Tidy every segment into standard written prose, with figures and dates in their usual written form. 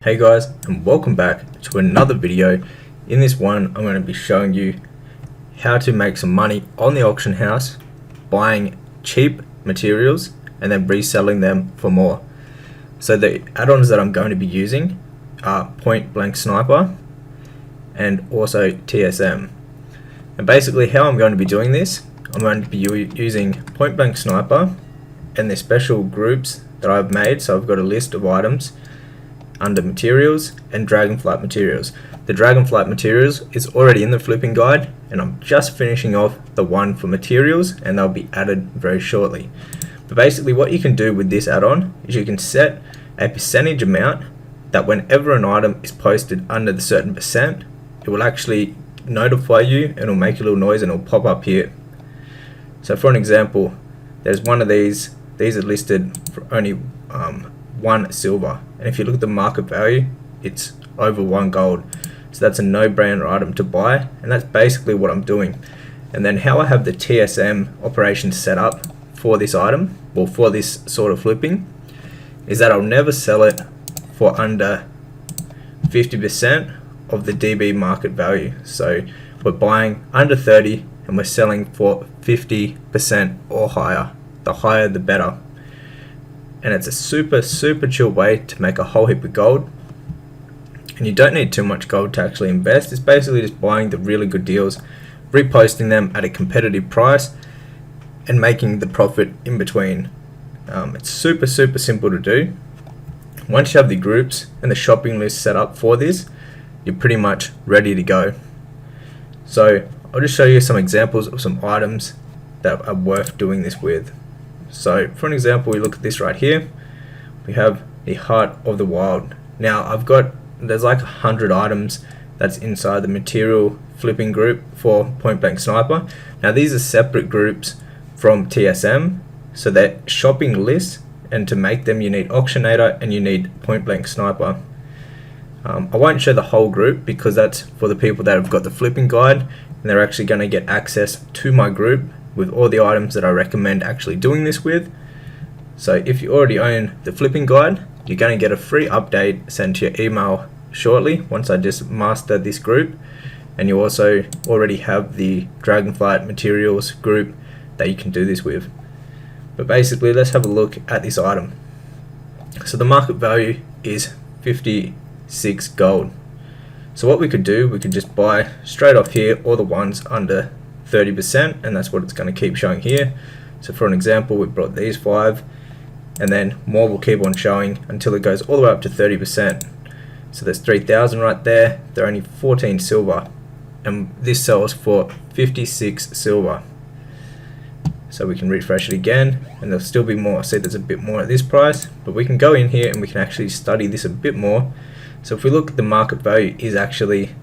Hey guys, and welcome back to another video. In this one I'm going to be showing you how to make some money on the auction house buying cheap materials and then reselling them for more. So the add-ons that I'm going to be using are Point Blank Sniper and also TSM. And basically how I'm going to be doing this, I'm going to be using Point Blank Sniper and the special groups that I've made. So I've got a list of items under materials and Dragonflight materials. The Dragonflight materials is already in the flipping guide, and I'm just finishing off the one for materials, and they'll be added very shortly. But basically what you can do with this add-on is you can set a percentage amount that whenever an item is posted under the certain percent, it will actually notify you and it'll make a little noise and it'll pop up here. So for an example, there's one of these are listed for only 1 silver, and if you look at the market value, it's over 1 gold. So that's a no-brainer item to buy, and that's basically what I'm doing. And then how I have the TSM operation set up for this item, or for this sort of flipping, is that I'll never sell it for under 50% of the DB market value. So we're buying under 30 and we're selling for 50% or higher. The higher the better. And it's a super chill way to make a whole heap of gold, and you don't need too much gold to actually invest. It's basically just buying the really good deals, reposting them at a competitive price, and making the profit in between. It's super simple to do. Once you have the groups and the shopping list set up for this, you're pretty much ready to go. So I'll just show you some examples of some items that are worth doing this with. So for an example, we look at this right here. We have the Heart of the Wild. Now there's like 100 items that's inside the material flipping group for Point Blank Sniper. Now these are separate groups from TSM, so they're shopping lists, and to make them you need Auctionator and you need Point Blank Sniper. I won't show the whole group because that's for the people that have got the flipping guide, and they're actually going to get access to my group with all the items that I recommend actually doing this with. So if you already own the flipping guide, you're going to get a free update sent to your email shortly once I just master this group, and you also already have the Dragonflight materials group that you can do this with. But basically let's have a look at this item. So the market value is 56 gold. So what we could do, we could just buy straight off here all the ones under 30%, and that's what it's going to keep showing here. So for an example, we brought these 5, and then more will keep on showing until it goes all the way up to 30%. So there's 3,000 right there. They're only 14 silver, and this sells for 56 silver. So we can refresh it again and there'll still be more. See, there's a bit more at this price, but we can go in here and we can actually study this a bit more. So if we look at the market value is actually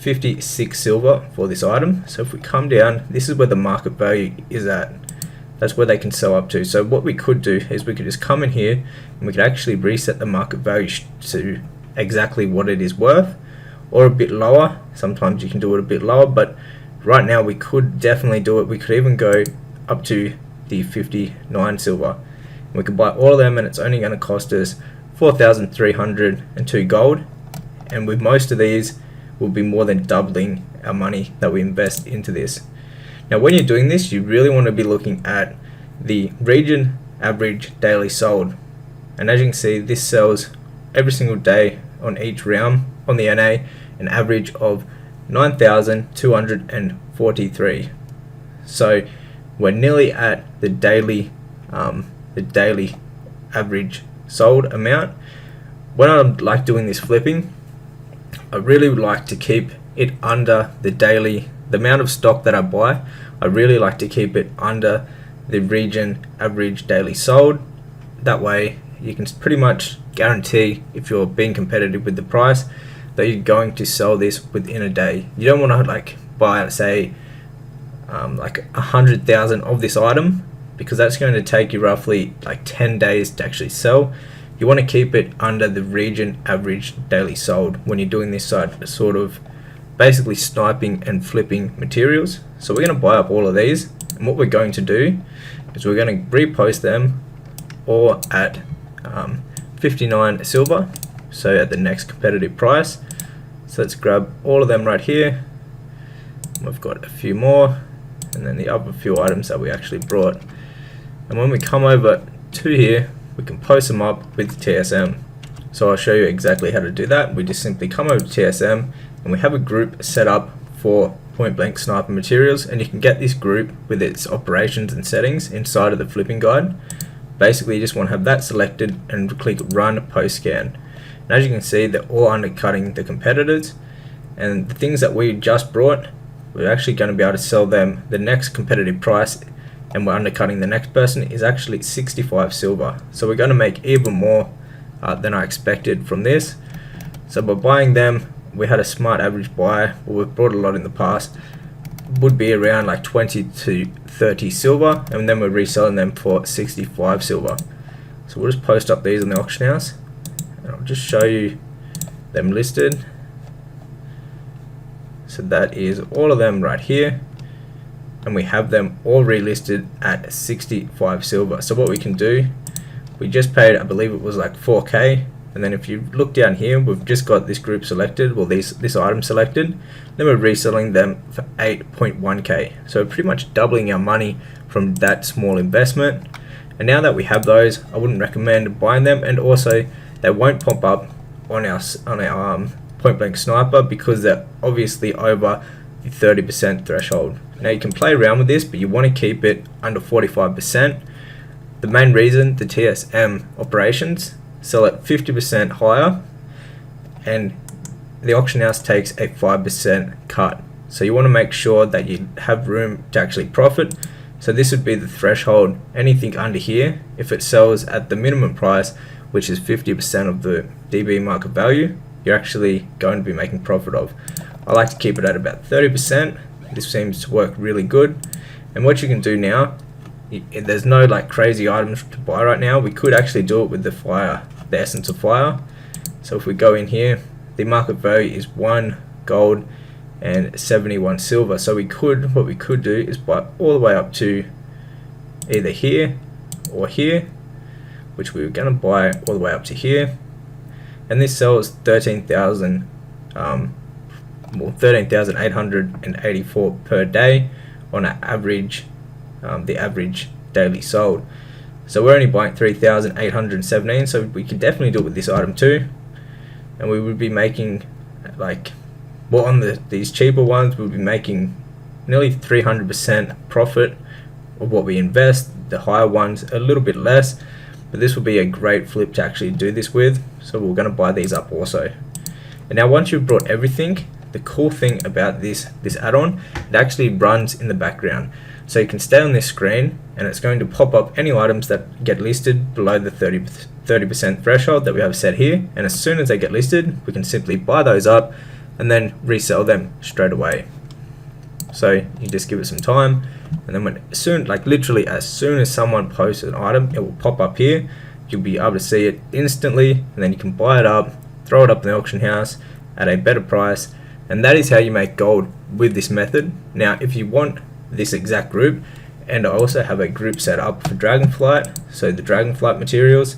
56 silver for this item. So if we come down, this is where the market value is at. That's where they can sell up to. So what we could do is we could just come in here and we could actually reset the market value to exactly what it is worth, or a bit lower. Sometimes you can do it a bit lower, but right now we could definitely do it. We could even go up to the 59 silver. We could buy all of them and it's only going to cost us 4,302 gold, and with most of these will be more than doubling our money that we invest into this. Now when you're doing this, you really want to be looking at the region average daily sold, and as you can see, this sells every single day on each realm on the NA, an average of 9,243. So we're nearly at the daily average sold amount. When I like doing this flipping, I really would like to keep it under the amount of stock that I buy. I really like to keep it under the region average daily sold. That way you can pretty much guarantee, if you're being competitive with the price, that you're going to sell this within a day. You don't want to like buy, say, like 100,000 of this item, because that's going to take you roughly like 10 days to actually sell. You want to keep it under the region average daily sold when you're doing this sort of basically sniping and flipping materials. So we're going to buy up all of these, and what we're going to do is we're going to repost them all at 59 silver, so at the next competitive price. So let's grab all of them right here. We've got a few more, and then the other few items that we actually brought. And when we come over to here, we can post them up with TSM. So I'll show you exactly how to do that. We just simply come over to TSM, and we have a group set up for point blank sniper materials, and you can get this group with its operations and settings inside of the flipping guide. Basically, you just want to have that selected and click run post scan. And as you can see, they're all undercutting the competitors, and the things that we just brought, we're actually going to be able to sell them the next competitive price, and we're undercutting the next person is actually 65 silver. So we're going to make even more than I expected from this. So by buying them, we had a smart average buy, or we've brought a lot in the past, would be around like 20 to 30 silver, and then we're reselling them for 65 silver. So we'll just post up these on the auction house, and I'll just show you them listed. So that is all of them right here, and we have them all relisted at 65 silver. So what we can do, we just paid, I believe it was like 4k, and then if you look down here, we've just got this group selected, well this item selected, then we're reselling them for 8.1k. So pretty much doubling our money from that small investment. And now that we have those, I wouldn't recommend buying them, and also they won't pop up on our point blank sniper because they're obviously over the 30% threshold. Now you can play around with this, but you want to keep it under 45%. The main reason the TSM operations sell at 50% higher, and the auction house takes a 5% cut. So you want to make sure that you have room to actually profit. So this would be the threshold. Anything under here, if it sells at the minimum price, which is 50% of the DB market value, you're actually going to be making profit of. I like to keep it at about 30%. This seems to work really good. And what you can do now, there's no like crazy items to buy right now. We could actually do it with the fire, the essence of fire. So if we go in here, the market value is 1 gold and 71 silver. So what we could do is buy all the way up to either here or here, which we were going to buy all the way up to here. And this sells 13,884 per day on an average, the average daily sold. So we're only buying 3,817, so we could definitely do it with this item too. And we would be making like, well, on these cheaper ones, we'll be making nearly 300% profit of what we invest. The higher ones a little bit less, but this will be a great flip to actually do this with. So we're going to buy these up also. And now once you've brought everything, the cool thing about this add-on, it actually runs in the background. So you can stay on this screen, and it's going to pop up any items that get listed below the 30% threshold that we have set here. And as soon as they get listed, we can simply buy those up and then resell them straight away. So you just give it some time, and then literally as soon as someone posts an item, it will pop up here. You'll be able to see it instantly, and then you can buy it up, throw it up in the auction house at a better price. And that is how you make gold with this method. Now if you want this exact group, and I also have a group set up for Dragonflight, so the Dragonflight materials,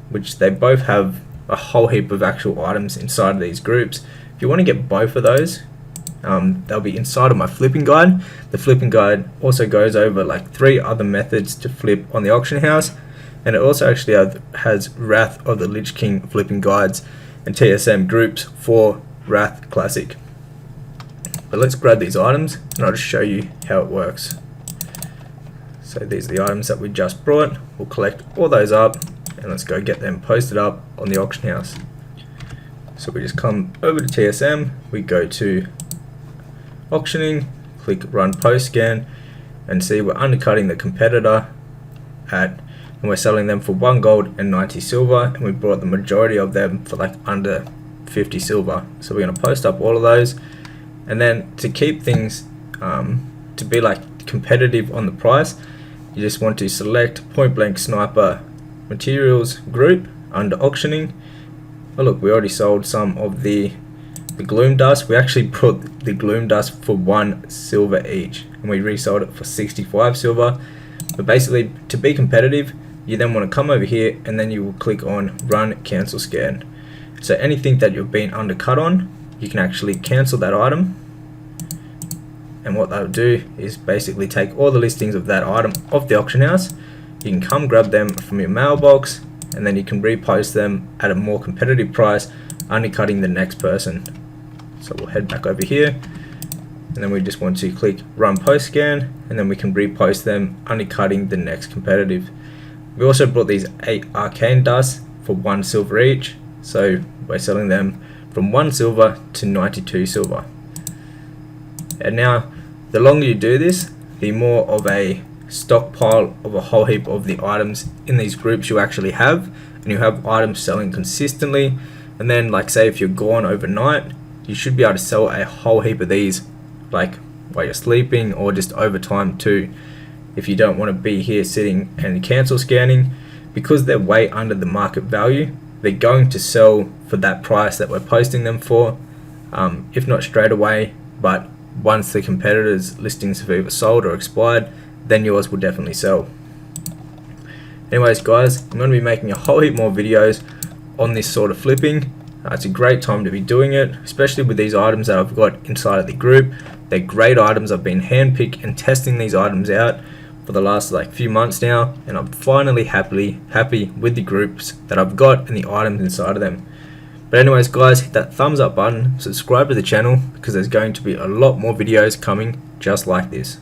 which they both have a whole heap of actual items inside of these groups. If you want to get both of those, they'll be inside of my flipping guide. The flipping guide also goes over like 3 other methods to flip on the auction house, and it also actually has Wrath of the Lich King flipping guides and TSM groups for Wrath Classic. But let's grab these items and I'll just show you how it works. So these are the items that we just brought. We'll collect all those up and let's go get them posted up on the auction house. So we just come over to TSM, we go to auctioning, click run post scan, and see we're undercutting the competitor and we're selling them for 1 gold and 90 silver, and we brought the majority of them for like under 50 silver. So we're going to post up all of those, and then to keep things to be like competitive on the price, you just want to select point blank sniper materials group under auctioning. Oh look, we already sold some of the gloom dust. We actually brought the gloom dust for 1 silver each, and we resold it for 65 silver. But basically, to be competitive, you then want to come over here and then you will click on run cancel scan. So anything that you've been undercut on, you can actually cancel that item, and what that will do is basically take all the listings of that item off the auction house. You can come grab them from your mailbox, and then you can repost them at a more competitive price, undercutting the next person. So we'll head back over here, and then we just want to click run post scan, and then we can repost them, undercutting the next competitive. We also brought these 8 arcane dusts for 1 silver each, so we're selling them from 1 silver to 92 silver. And now, the longer you do this, the more of a stockpile of a whole heap of the items in these groups you actually have, and you have items selling consistently. And then, like say if you're gone overnight, you should be able to sell a whole heap of these, like while you're sleeping or just over time too. If you don't want to be here sitting and cancel scanning, because they're way under the market value, they're going to sell for that price that we're posting them for, if not straight away, but once the competitors' listings have either sold or expired, then yours will definitely sell. Anyways guys, I'm going to be making a whole heap more videos on this sort of flipping. It's a great time to be doing it, especially with these items that I've got inside of the group. They're great items. I've been handpicked and testing these items out for the last few months now, and I'm finally happy with the groups that I've got and the items inside of them. But anyways guys, hit that thumbs up button, subscribe to the channel, because there's going to be a lot more videos coming just like this.